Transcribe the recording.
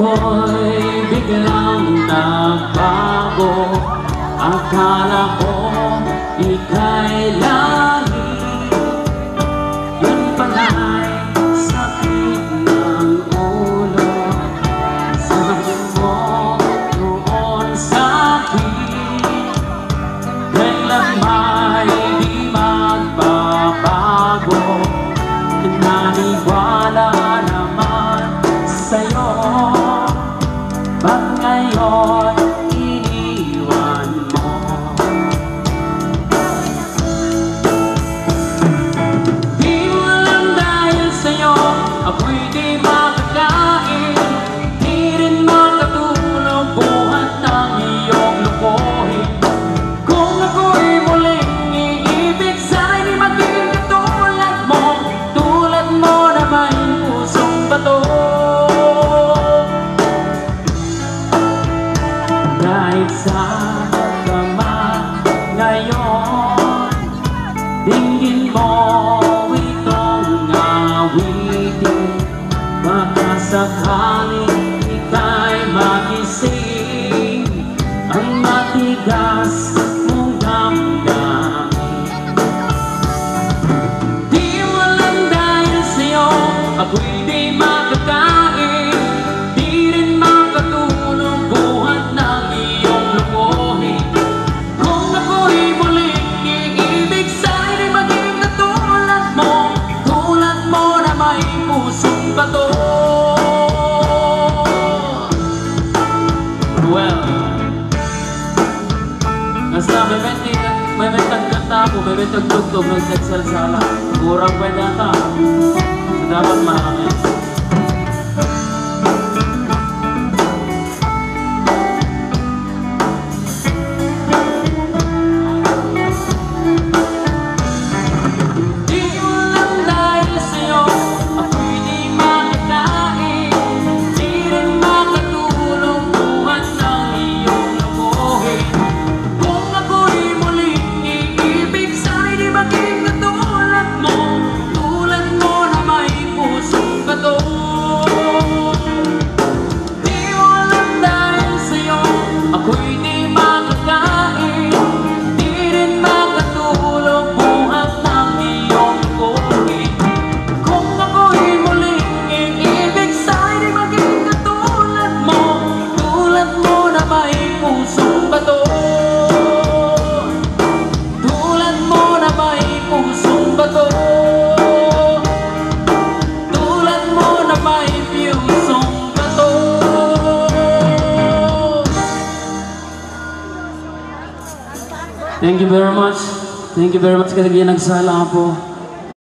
ko'y biglang nagbago. Akala ko ika'y langit, yun pala'y sakit ng ulo. Sabi mo noon sa'kin, kailan may di magbabago. Naniwala naman sa'yo, ba't ngayon iniwan mo? Di mo alam dahil sa'yo ako'y di makakain, di rin makatulog buhat ng iyong lukuhin. Kung ako'y muling iibig, sana'y di maging katulad mo, tulad mo na may pusong bato. Kahit sa kama ngayon, dinggin mo itong awitin. Baka sakaling ika'y magising ang matigas mong damdamin. Di mo alam dahil sa'yo ako'y di makakain, di rin makatulog buhat ng iyong lukuhin. Kung ako'y muling iibig, sana'y di maging katulad mo, tulad mo na may pusong bato. Well, basta may tagkanta ako, may tagtugtog ng nagsalsala. Kurang pwede ata, so dapat marami. Thank you very much. Thank you very much kasi nagsala po.